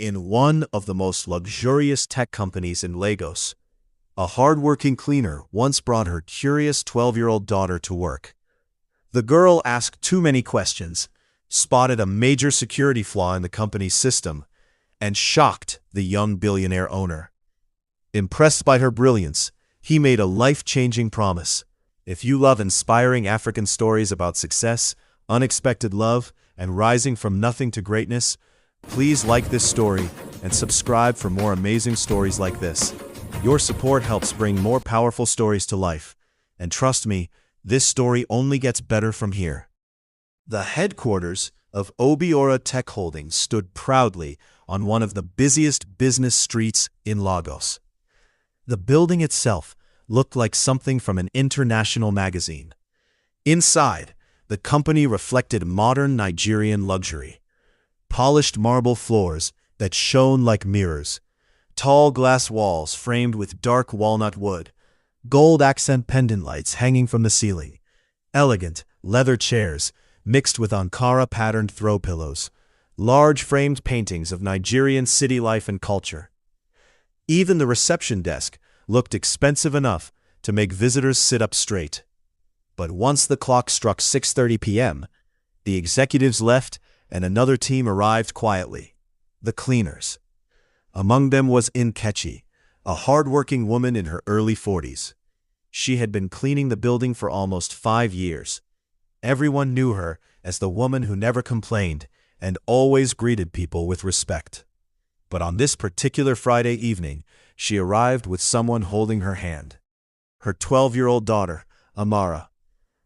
In one of the most luxurious tech companies in Lagos, a hard-working cleaner once brought her curious 12-year-old daughter to work. The girl asked too many questions, spotted a major security flaw in the company's system, and shocked the young billionaire owner. Impressed by her brilliance, he made a life-changing promise. If you love inspiring African stories about success, unexpected love, and rising from nothing to greatness, please like this story and subscribe for more amazing stories like this. Your support helps bring more powerful stories to life. And trust me, this story only gets better from here. The headquarters of Obiora Tech Holdings stood proudly on one of the busiest business streets in Lagos. The building itself looked like something from an international magazine. Inside, the company reflected modern Nigerian luxury. Polished marble floors that shone like mirrors, tall glass walls framed with dark walnut wood, gold accent pendant lights hanging from the ceiling, elegant leather chairs mixed with Ankara-patterned throw pillows, large framed paintings of Nigerian city life and culture. Even the reception desk looked expensive enough to make visitors sit up straight. But once the clock struck 6:30 p.m., the executives left and another team arrived quietly, the cleaners. Among them was Nkechi, a hard-working woman in her early 40s. She had been cleaning the building for almost 5 years. Everyone knew her as the woman who never complained and always greeted people with respect. But on this particular Friday evening, she arrived with someone holding her hand. Her 12-year-old daughter, Amara.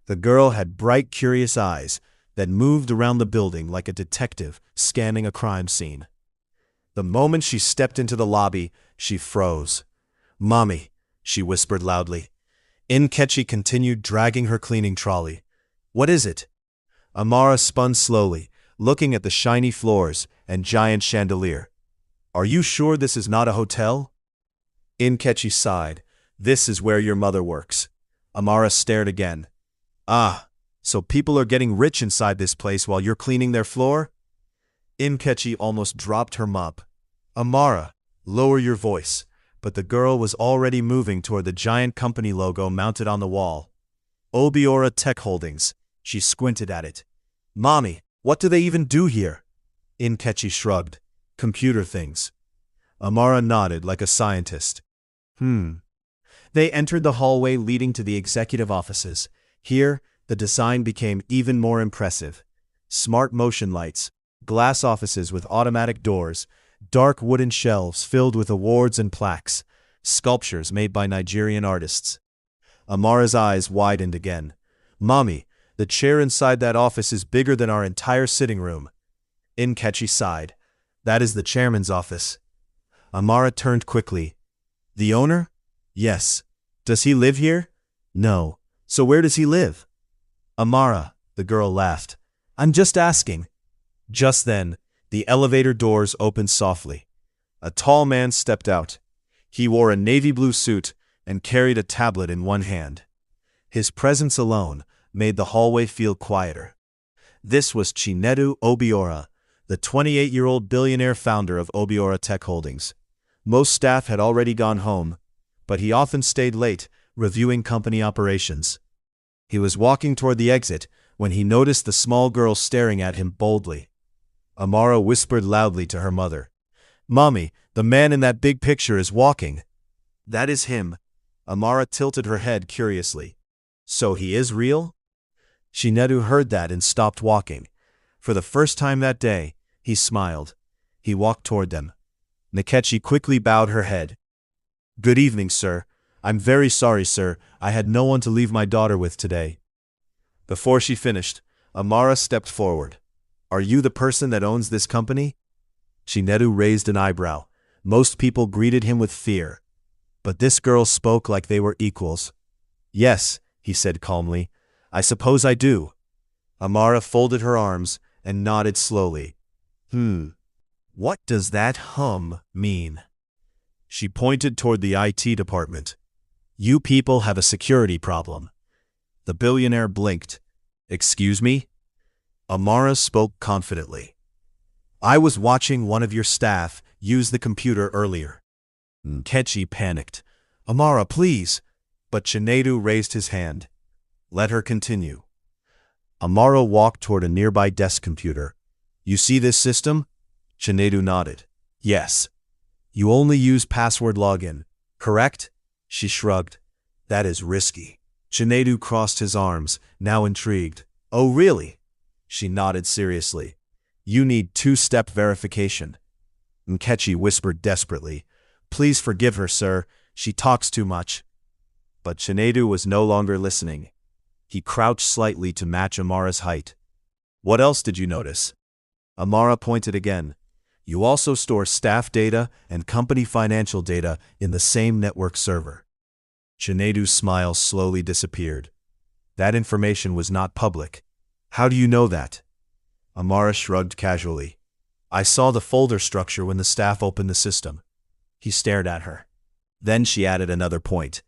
The girl had bright, curious eyes that moved around the building like a detective scanning a crime scene. The moment she stepped into the lobby, she froze. "Mommy," she whispered loudly. Nkechi continued dragging her cleaning trolley. "What is it?" Amara spun slowly, looking at the shiny floors and giant chandelier. "Are you sure this is not a hotel?" Nkechi sighed. "This is where your mother works." Amara stared again. "Ah, so people are getting rich inside this place while you're cleaning their floor?" Nkechi almost dropped her mop. "Amara, lower your voice," but the girl was already moving toward the giant company logo mounted on the wall. Obiora Tech Holdings. She squinted at it. "Mommy, what do they even do here?" Nkechi shrugged. "Computer things." Amara nodded like a scientist. They entered the hallway leading to the executive offices. Here, the design became even more impressive. Smart motion lights, glass offices with automatic doors, dark wooden shelves filled with awards and plaques, sculptures made by Nigerian artists. Amara's eyes widened again. "Mommy, the chair inside that office is bigger than our entire sitting room." Nkechi sighed. "That is the chairman's office." Amara turned quickly. "The owner?" "Yes." "Does he live here?" "No." "So where does he live?" "Amara," the girl laughed. "I'm just asking." Just then, the elevator doors opened softly. A tall man stepped out. He wore a navy blue suit and carried a tablet in one hand. His presence alone made the hallway feel quieter. This was Chinedu Obiora, the 28-year-old billionaire founder of Obiora Tech Holdings. Most staff had already gone home, but he often stayed late, reviewing company operations. He was walking toward the exit when he noticed the small girl staring at him boldly. Amara whispered loudly to her mother. "Mommy, the man in that big picture is walking." "That is him." Amara tilted her head curiously. "So he is real?" Chinedu heard that and stopped walking. For the first time that day, he smiled. He walked toward them. Nkechi quickly bowed her head. "Good evening, sir. I'm very sorry, sir. I had no one to leave my daughter with today." Before she finished, Amara stepped forward. "Are you the person that owns this company?" Chinedu raised an eyebrow. Most people greeted him with fear. But this girl spoke like they were equals. "Yes," he said calmly. "I suppose I do." Amara folded her arms and nodded slowly. What does that hum mean?" She pointed toward the IT department. "You people have a security problem." The billionaire blinked. "Excuse me?" Amara spoke confidently. "I was watching one of your staff used the computer earlier. Nkechi panicked. Amara, please. But Chinedu raised his hand. Let her continue. Amara walked toward a nearby desk computer. You see this system? Chinedu nodded. Yes. You only use password login, correct? She shrugged. That is risky. Chinedu crossed his arms, now intrigued. Oh, really? She nodded seriously. You need two-step verification. Nkechi whispered desperately. Please forgive her, sir. She talks too much. But Chinedu was no longer listening. He crouched slightly to match Amara's height. What else did you notice? Amara pointed again. You also store staff data and company financial data in the same network server. Chinedu's smile slowly disappeared. That information was not public. How do you know that? Amara shrugged casually. I saw the folder structure when the staff opened the system. He stared at her. Then she added another point.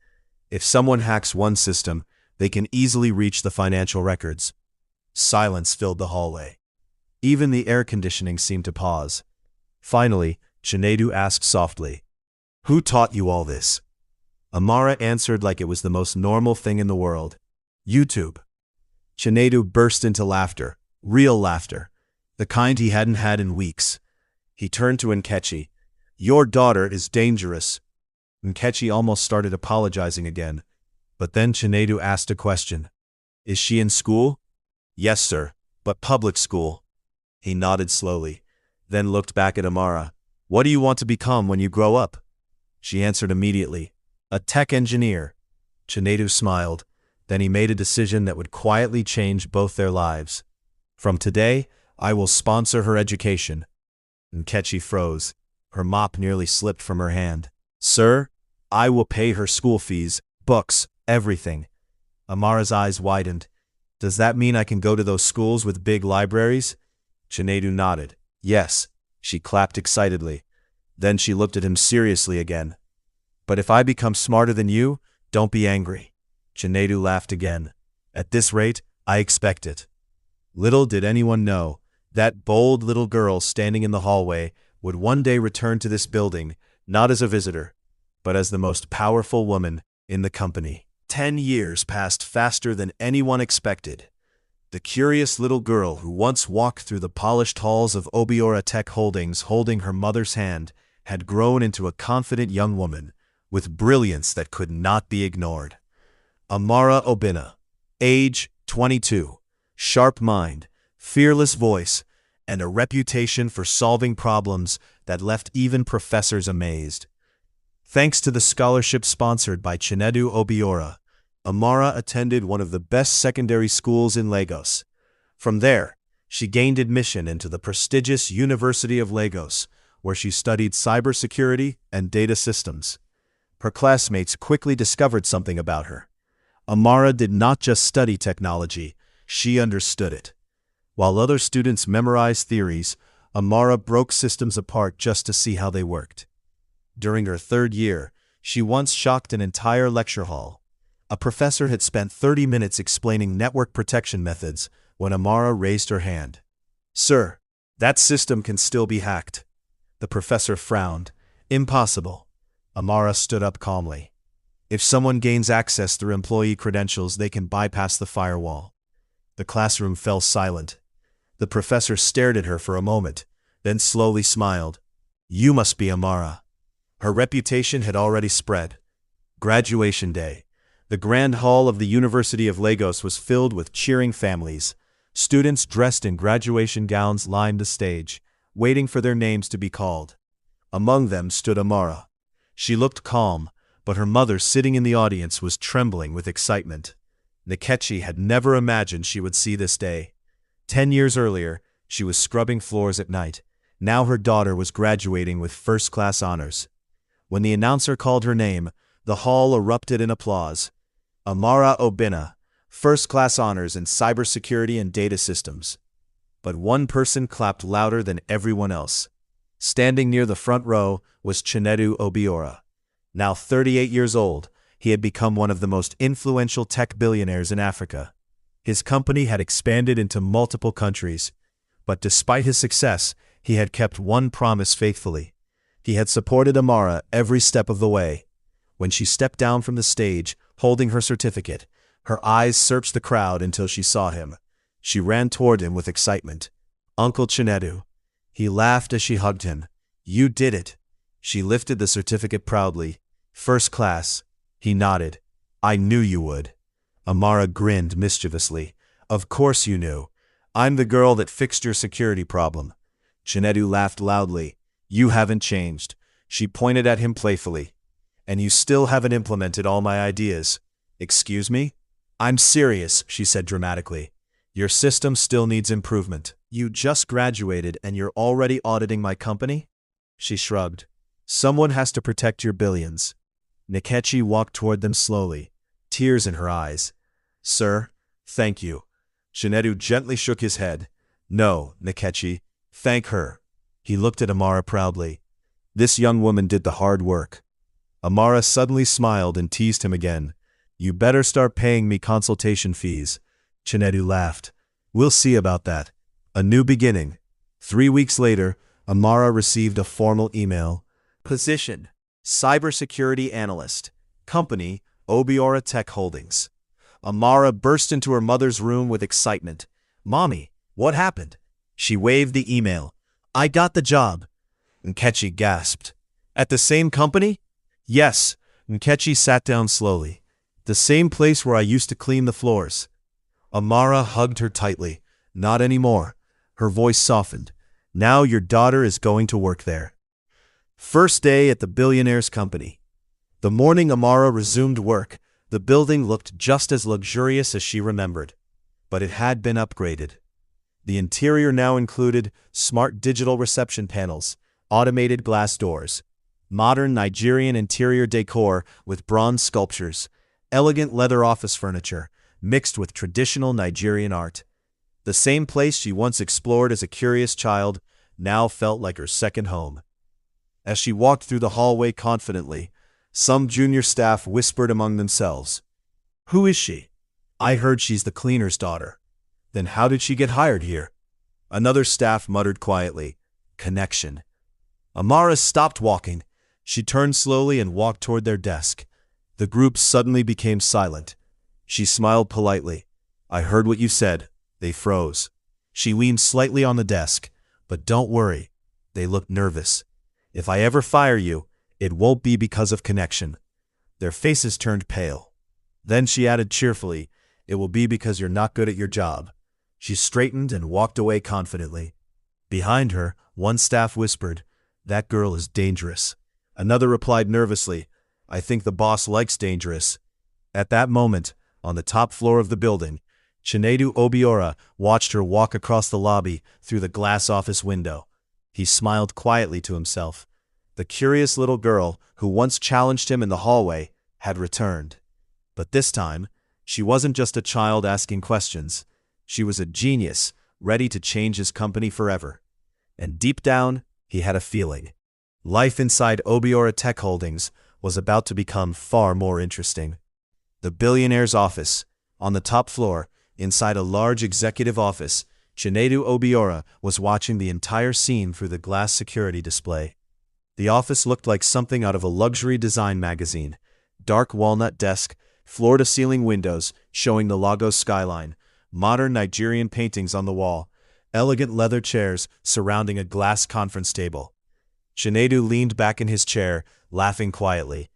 If someone hacks one system, they can easily reach the financial records. Silence filled the hallway. Even the air conditioning seemed to pause. Finally, Chinedu asked softly, Who taught you all this? Amara answered like it was the most normal thing in the world. YouTube. Chinedu burst into laughter, real laughter, the kind he hadn't had in weeks. He turned to Nkechi. Your daughter is dangerous. Nkechi almost started apologizing again, but then Chinedu asked a question. Is she in school? Yes, sir, but public school. He nodded slowly, then looked back at Amara. What do you want to become when you grow up? She answered immediately. A tech engineer. Chinedu smiled. Then he made a decision that would quietly change both their lives. From today, I will sponsor her education. Nkechi froze. Her mop nearly slipped from her hand. Sir, I will pay her school fees, books, everything. Amara's eyes widened. Does that mean I can go to those schools with big libraries? Chinedu nodded. Yes. She clapped excitedly. Then she looked at him seriously again. But if I become smarter than you, don't be angry. Chinedu laughed again. At this rate, I expect it. Little did anyone know, that bold little girl standing in the hallway would one day return to this building, not as a visitor, but as the most powerful woman in the company. 10 years passed faster than anyone expected. The curious little girl who once walked through the polished halls of Obiora Tech Holdings holding her mother's hand had grown into a confident young woman with brilliance that could not be ignored. Amara Obina, age 22, sharp mind, fearless voice, and a reputation for solving problems that left even professors amazed. Thanks to the scholarship sponsored by Chinedu Obiora, Amara attended one of the best secondary schools in Lagos. From there, she gained admission into the prestigious University of Lagos, where she studied cybersecurity and data systems. Her classmates quickly discovered something about her. Amara did not just study technology, she understood it. While other students memorized theories, Amara broke systems apart just to see how they worked. During her third year, she once shocked an entire lecture hall. A professor had spent 30 minutes explaining network protection methods when Amara raised her hand. Sir, that system can still be hacked. The professor frowned. Impossible. Amara stood up calmly. If someone gains access through employee credentials, they can bypass the firewall. The classroom fell silent. The professor stared at her for a moment, then slowly smiled. You must be Amara. Her reputation had already spread. Graduation day. The grand hall of the University of Lagos was filled with cheering families. Students dressed in graduation gowns lined the stage, waiting for their names to be called. Among them stood Amara. She looked calm, but her mother sitting in the audience was trembling with excitement. Nkechi had never imagined she would see this day. 10 years earlier, she was scrubbing floors at night. Now her daughter was graduating with first-class honors. When the announcer called her name, the hall erupted in applause. Amara Obina, first-class honors in cybersecurity and data systems. But one person clapped louder than everyone else. Standing near the front row was Chinedu Obiora. Now 38 years old, he had become one of the most influential tech billionaires in Africa. His company had expanded into multiple countries, but despite his success, he had kept one promise faithfully. He had supported Amara every step of the way. When she stepped down from the stage, holding her certificate, her eyes searched the crowd until she saw him. She ran toward him with excitement. "Uncle Chinedu." He laughed as she hugged him. "You did it." She lifted the certificate proudly. "First class." He nodded. "I knew you would." Amara grinned mischievously. "Of course you knew. I'm the girl that fixed your security problem." Chinedu laughed loudly. "You haven't changed." She pointed at him playfully. "And you still haven't implemented all my ideas." "Excuse me?" "I'm serious," she said dramatically. "Your system still needs improvement." "You just graduated and you're already auditing my company?" She shrugged. "Someone has to protect your billions." Nkechi walked toward them slowly, tears in her eyes. "Sir, thank you." Chinedu gently shook his head. "No, Nkechi, thank her." He looked at Amara proudly. "This young woman did the hard work." Amara suddenly smiled and teased him again. "You better start paying me consultation fees." Chinedu laughed. "We'll see about that." A new beginning. 3 weeks later, Amara received a formal email. Position: Cybersecurity Analyst. Company: Obiora Tech Holdings. Amara burst into her mother's room with excitement. "Mommy, what happened?" She waved the email. "I got the job." Nkechi gasped. "At the same company?" "Yes." Nkechi sat down slowly. "The same place where I used to clean the floors." Amara hugged her tightly. "Not anymore." Her voice softened. "Now your daughter is going to work there." First day at the Billionaire's company. The morning Amara resumed work, the building looked just as luxurious as she remembered. But it had been upgraded. The interior now included smart digital reception panels, automated glass doors, modern Nigerian interior decor with bronze sculptures, elegant leather office furniture, mixed with traditional Nigerian art. The same place she once explored as a curious child now felt like her second home. As she walked through the hallway confidently, some junior staff whispered among themselves, "Who is she? I heard she's the cleaner's daughter." "Then how did she get hired here?" Another staff muttered quietly, "Connection." Amara stopped walking. She turned slowly and walked toward their desk. The group suddenly became silent. She smiled politely. "I heard what you said." They froze. She leaned slightly on the desk. "But don't worry." They looked nervous. "If I ever fire you, it won't be because of connection." Their faces turned pale. Then she added cheerfully, "It will be because you're not good at your job." She straightened and walked away confidently. Behind her, one staff whispered, "That girl is dangerous." Another replied nervously, "I think the boss likes dangerous." At that moment, on the top floor of the building, Chinedu Obiora watched her walk across the lobby through the glass office window. He smiled quietly to himself. The curious little girl who once challenged him in the hallway had returned. But this time, she wasn't just a child asking questions. She was a genius, ready to change his company forever. And deep down, he had a feeling. Life inside Obiora Tech Holdings was about to become far more interesting. The Billionaire's office. On the top floor, inside a large executive office, Chinedu Obiora was watching the entire scene through the glass security display. The office looked like something out of a luxury design magazine. Dark walnut desk, floor-to-ceiling windows showing the Lagos skyline, modern Nigerian paintings on the wall, elegant leather chairs surrounding a glass conference table. Chinedu leaned back in his chair, laughing quietly.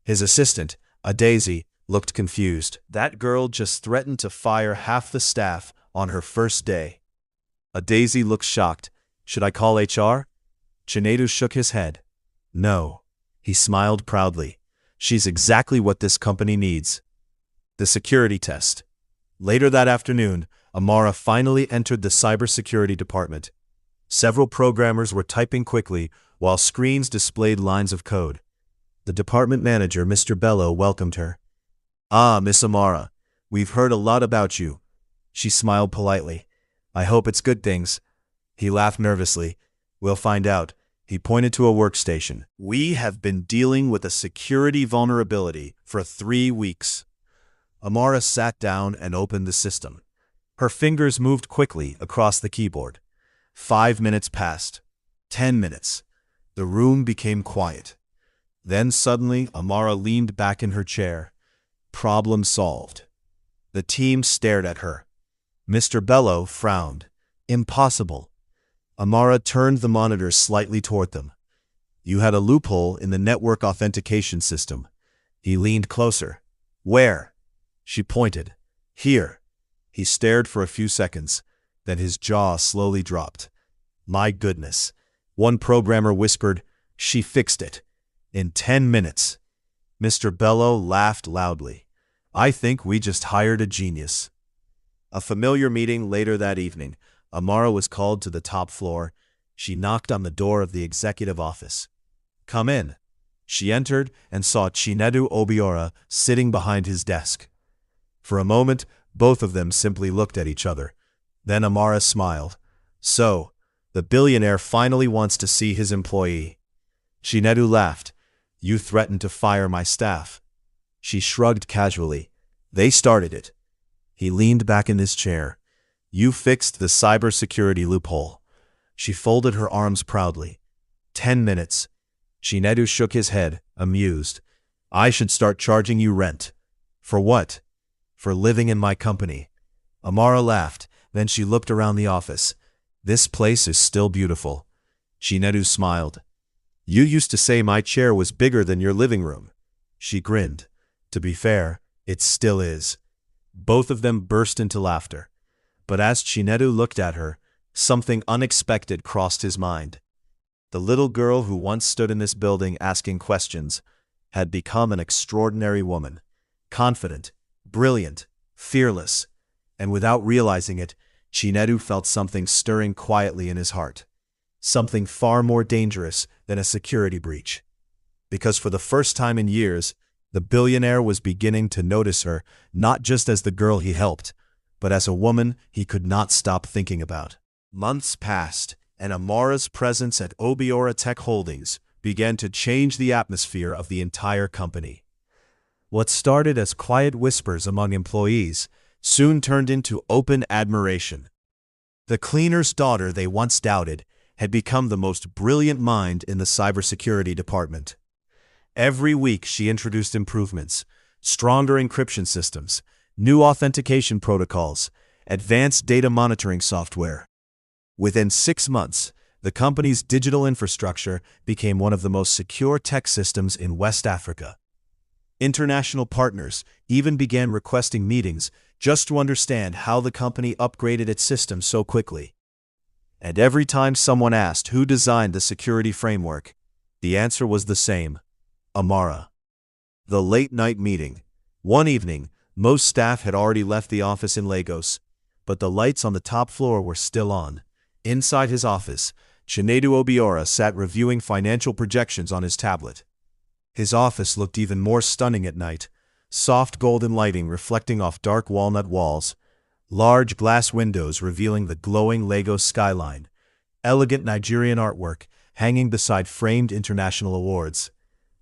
His assistant, Adaeze, looked confused. That girl just threatened to fire half the staff on her first day. Adaeze looked shocked. "Should I call HR?" Chinedu shook his head. "No." He smiled proudly. "She's exactly what this company needs." The security test. Later that afternoon, Amara finally entered the cybersecurity department. Several programmers were typing quickly while screens displayed lines of code. The department manager, Mr. Bello, welcomed her. "Ah, Miss Amara, we've heard a lot about you." She smiled politely. "I hope it's good things." He laughed nervously. "We'll find out." He pointed to a workstation. "We have been dealing with a security vulnerability for 3 weeks." Amara sat down and opened the system. Her fingers moved quickly across the keyboard. 5 minutes passed. 10 minutes. The room became quiet. Then suddenly, Amara leaned back in her chair. Problem solved. The team stared at her. Mr. Bello frowned. Impossible. Amara turned the monitor slightly toward them. You had a loophole in the network authentication system. He leaned closer. Where? She pointed. Here. He stared for a few seconds. Then his jaw slowly dropped. My goodness. One programmer whispered, she fixed it. In 10 minutes. Mr. Bello laughed loudly. I think we just hired a genius. A familiar meeting later that evening. Amara was called to the top floor. She knocked on the door of the executive office. Come in. She entered and saw Chinedu Obiora sitting behind his desk. For a moment, both of them simply looked at each other. Then Amara smiled. So, the billionaire finally wants to see his employee. Chinedu laughed. You threatened to fire my staff. She shrugged casually. They started it. He leaned back in his chair. You fixed the cybersecurity loophole. She folded her arms proudly. 10 minutes. Chinedu shook his head, amused. I should start charging you rent. For what? For living in my company. Amara laughed. Then she looked around the office. This place is still beautiful. Chinedu smiled. You used to say my chair was bigger than your living room. She grinned. To be fair, it still is. Both of them burst into laughter. But as Chinedu looked at her, something unexpected crossed his mind. The little girl who once stood in this building asking questions had become an extraordinary woman. Confident, brilliant, fearless. And without realizing it, Chinedu felt something stirring quietly in his heart. Something far more dangerous than a security breach. Because for the first time in years, the billionaire was beginning to notice her not just as the girl he helped, but as a woman he could not stop thinking about. Months passed, and Amara's presence at Obiora Tech Holdings began to change the atmosphere of the entire company. What started as quiet whispers among employees soon turned into open admiration. The cleaner's daughter they once doubted had become the most brilliant mind in the cybersecurity department. Every week she introduced improvements, stronger encryption systems, new authentication protocols, advanced data monitoring software. Within 6 months, the company's digital infrastructure became one of the most secure tech systems in West Africa. International partners even began requesting meetings just to understand how the company upgraded its systems so quickly. And every time someone asked who designed the security framework, the answer was the same: Amara. The late-night meeting. One evening, most staff had already left the office in Lagos, but the lights on the top floor were still on. Inside his office, Chinedu Obiora sat reviewing financial projections on his tablet. His office looked even more stunning at night, soft golden lighting reflecting off dark walnut walls, large glass windows revealing the glowing Lagos skyline, elegant Nigerian artwork hanging beside framed international awards.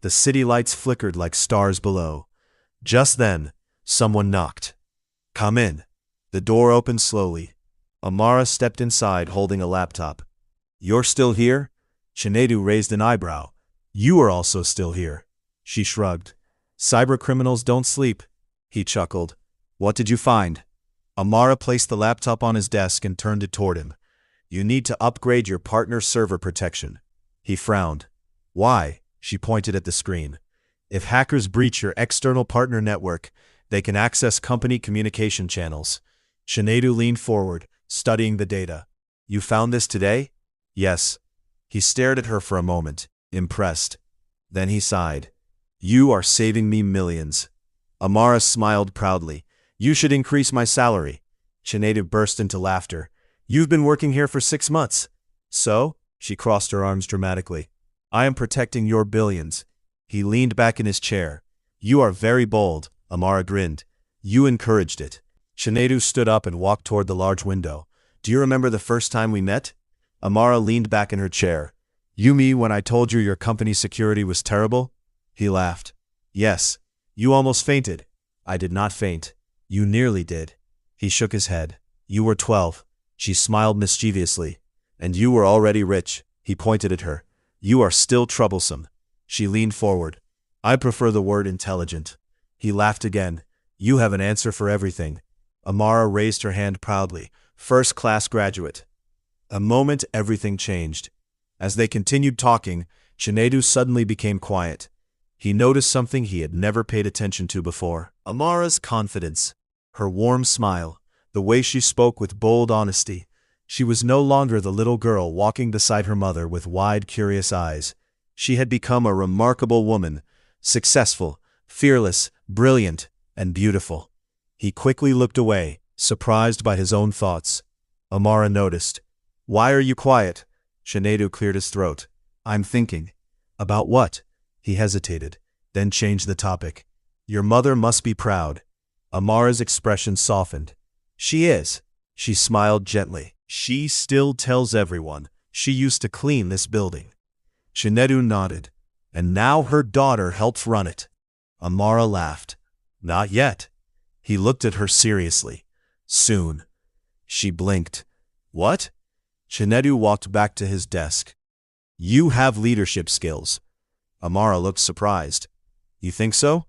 The city lights flickered like stars below. Just then, someone knocked. Come in. The door opened slowly. Amara stepped inside holding a laptop. You're still here? Chinedu raised an eyebrow. You are also still here. She shrugged. Cybercriminals don't sleep. He chuckled. What did you find? Amara placed the laptop on his desk and turned it toward him. You need to upgrade your partner's server protection. He frowned. Why? She pointed at the screen. If hackers breach your external partner network, they can access company communication channels. Chinedu leaned forward, studying the data. You found this today? Yes. He stared at her for a moment, impressed. Then he sighed. You are saving me millions. Amara smiled proudly. You should increase my salary. Chinedu burst into laughter. You've been working here for 6 months. So? She crossed her arms dramatically. I am protecting your billions. He leaned back in his chair. You are very bold, Amara grinned. You encouraged it. Chinedu stood up and walked toward the large window. Do you remember the first time we met? Amara leaned back in her chair. You mean when I told you your company's security was terrible? He laughed. Yes. You almost fainted. I did not faint. You nearly did. He shook his head. You were 12. She smiled mischievously. And you were already rich. He pointed at her. You are still troublesome. She leaned forward. I prefer the word intelligent. He laughed again. You have an answer for everything. Amara raised her hand proudly. First-class graduate. A moment everything changed. As they continued talking, Chinedu suddenly became quiet. He noticed something he had never paid attention to before. Amara's confidence. Her warm smile. The way she spoke with bold honesty. She was no longer the little girl walking beside her mother with wide, curious eyes. She had become a remarkable woman, successful, fearless, brilliant, and beautiful. He quickly looked away, surprised by his own thoughts. Amara noticed. Why are you quiet? Chinedu cleared his throat. I'm thinking. About what? He hesitated, then changed the topic. Your mother must be proud. Amara's expression softened. She is. She smiled gently. She still tells everyone she used to clean this building. Chinedu nodded. And now her daughter helps run it. Amara laughed. Not yet. He looked at her seriously. Soon. She blinked. What? Chinedu walked back to his desk. You have leadership skills. Amara looked surprised. You think so?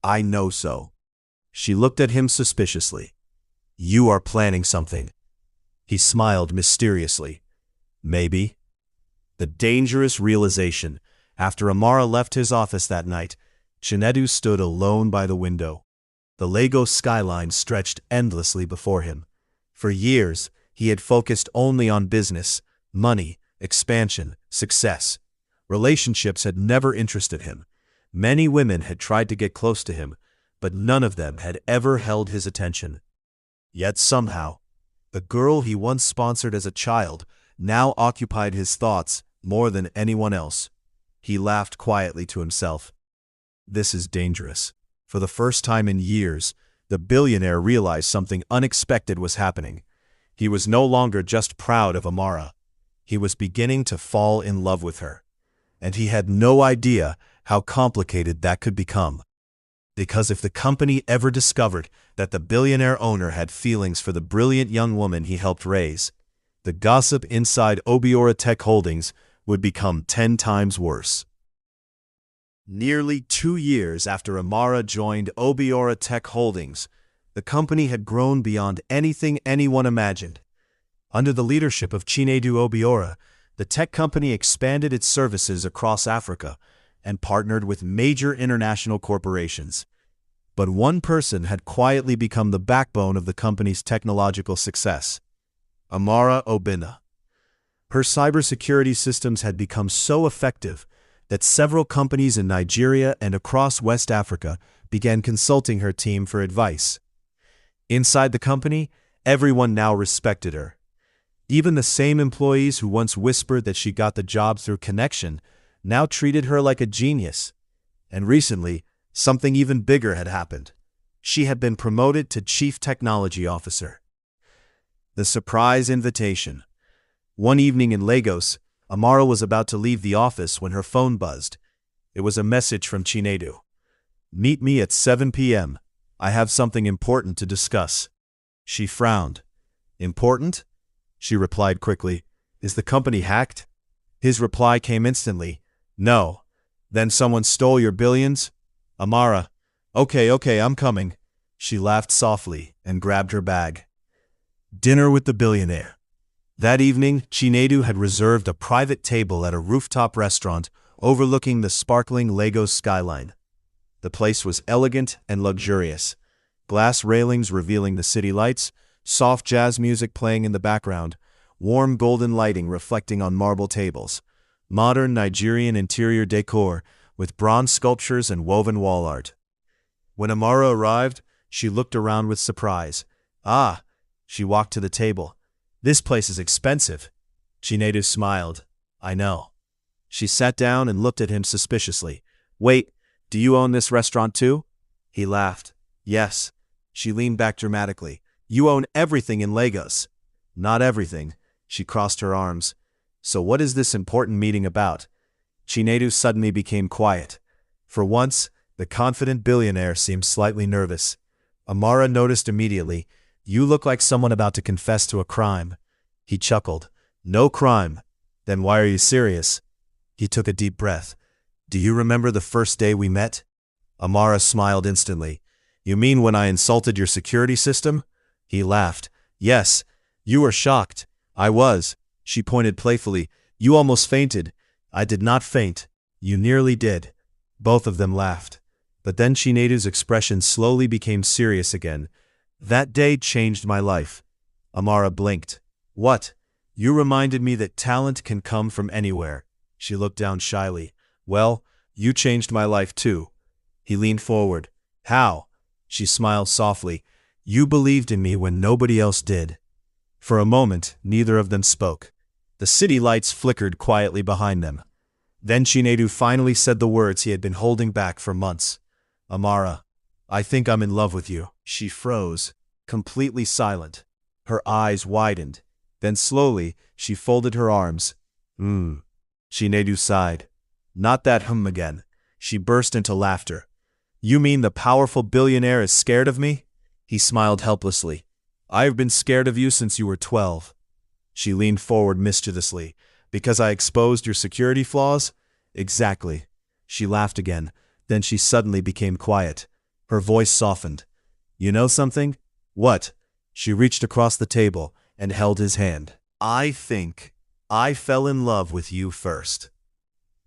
I know so. She looked at him suspiciously. You are planning something. He smiled mysteriously. Maybe. The dangerous realization. After Amara left his office that night, Chinedu stood alone by the window. The Lagos skyline stretched endlessly before him. For years, he had focused only on business, money, expansion, success. Relationships had never interested him. Many women had tried to get close to him, but none of them had ever held his attention. Yet somehow, the girl he once sponsored as a child now occupied his thoughts more than anyone else. He laughed quietly to himself. This is dangerous. For the first time in years, the billionaire realized something unexpected was happening. He was no longer just proud of Amara. He was beginning to fall in love with her. And he had no idea how complicated that could become. Because if the company ever discovered that the billionaire owner had feelings for the brilliant young woman he helped raise, the gossip inside Obiora Tech Holdings would become 10 times worse. Nearly 2 years after Amara joined Obiora Tech Holdings, the company had grown beyond anything anyone imagined. Under the leadership of Chinedu Obiora, the tech company expanded its services across Africa and partnered with major international corporations. But one person had quietly become the backbone of the company's technological success: Amara Obina. Her cybersecurity systems had become so effective that several companies in Nigeria and across West Africa began consulting her team for advice. Inside the company, everyone now respected her. Even the same employees who once whispered that she got the job through connection now treated her like a genius. And recently, something even bigger had happened. She had been promoted to Chief Technology Officer. The surprise invitation. One evening in Lagos, Amara was about to leave the office when her phone buzzed. It was a message from Chinedu. Meet me at 7 p.m. I have something important to discuss. She frowned. Important? She replied quickly. Is the company hacked? His reply came instantly. No. Then someone stole your billions? Amara. Okay, I'm coming. She laughed softly and grabbed her bag. Dinner with the billionaire. That evening, Chinedu had reserved a private table at a rooftop restaurant overlooking the sparkling Lagos skyline. The place was elegant and luxurious. Glass railings revealing the city lights, soft jazz music playing in the background, warm golden lighting reflecting on marble tables, modern Nigerian interior decor with bronze sculptures and woven wall art. When Amara arrived, she looked around with surprise. Ah! She walked to the table. This place is expensive. Chinedu smiled. I know. She sat down and looked at him suspiciously. Wait, do you own this restaurant too? He laughed. Yes. She leaned back dramatically. You own everything in Lagos. Not everything. She crossed her arms. So what is this important meeting about? Chinedu suddenly became quiet. For once, the confident billionaire seemed slightly nervous. Amara noticed immediately. You look like someone about to confess to a crime. He chuckled. No crime. Then why are you serious? He took a deep breath. Do you remember the first day we met? Amara smiled instantly. You mean when I insulted your security system? He laughed. Yes, you were shocked. I was. She pointed playfully. You almost fainted. I did not faint. You nearly did. Both of them laughed. But then Chinedu's expression slowly became serious again. That day changed my life. Amara blinked. What? You reminded me that talent can come from anywhere. She looked down shyly. Well, you changed my life too. He leaned forward. How? She smiled softly. You believed in me when nobody else did. For a moment, neither of them spoke. The city lights flickered quietly behind them. Then Chinedu finally said the words he had been holding back for months. Amara, I think I'm in love with you. She froze, completely silent. Her eyes widened. Then slowly, she folded her arms. Chinedu sighed. Not that again. She burst into laughter. You mean the powerful billionaire is scared of me? He smiled helplessly. I've been scared of you since you were 12. She leaned forward mischievously. Because I exposed your security flaws? Exactly. She laughed again. Then she suddenly became quiet. Her voice softened. You know something? What? She reached across the table and held his hand. I think I fell in love with you first.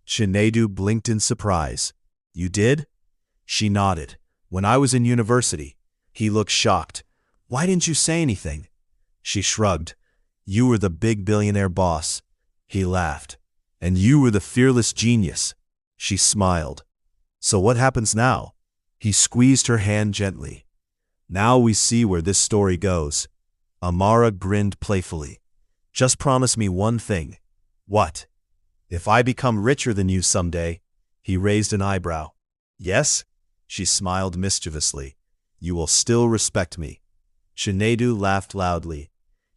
Chinedu blinked in surprise. You did? She nodded. When I was in university. He looked shocked. Why didn't you say anything? She shrugged. You were the big billionaire boss. He laughed. And you were the fearless genius. She smiled. So what happens now? He squeezed her hand gently. Now we see where this story goes. Amara grinned playfully. Just promise me one thing. What? If I become richer than you someday. He raised an eyebrow. Yes? She smiled mischievously. You will still respect me. Chinedu laughed loudly.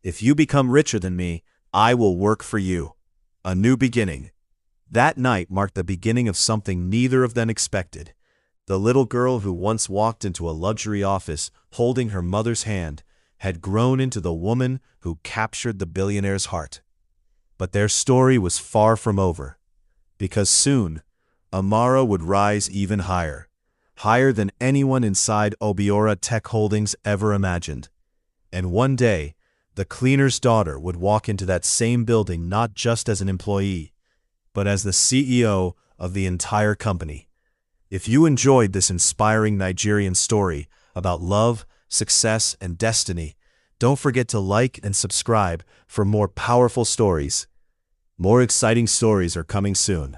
If you become richer than me, I will work for you. A new beginning. That night marked the beginning of something neither of them expected. The little girl who once walked into a luxury office holding her mother's hand had grown into the woman who captured the billionaire's heart. But their story was far from over. Because soon, Amara would rise even higher. Higher than anyone inside Obiora Tech Holdings ever imagined. And one day, the cleaner's daughter would walk into that same building not just as an employee, but as the CEO of the entire company. If you enjoyed this inspiring Nigerian story about love, success, and destiny, don't forget to like and subscribe for more powerful stories. More exciting stories are coming soon.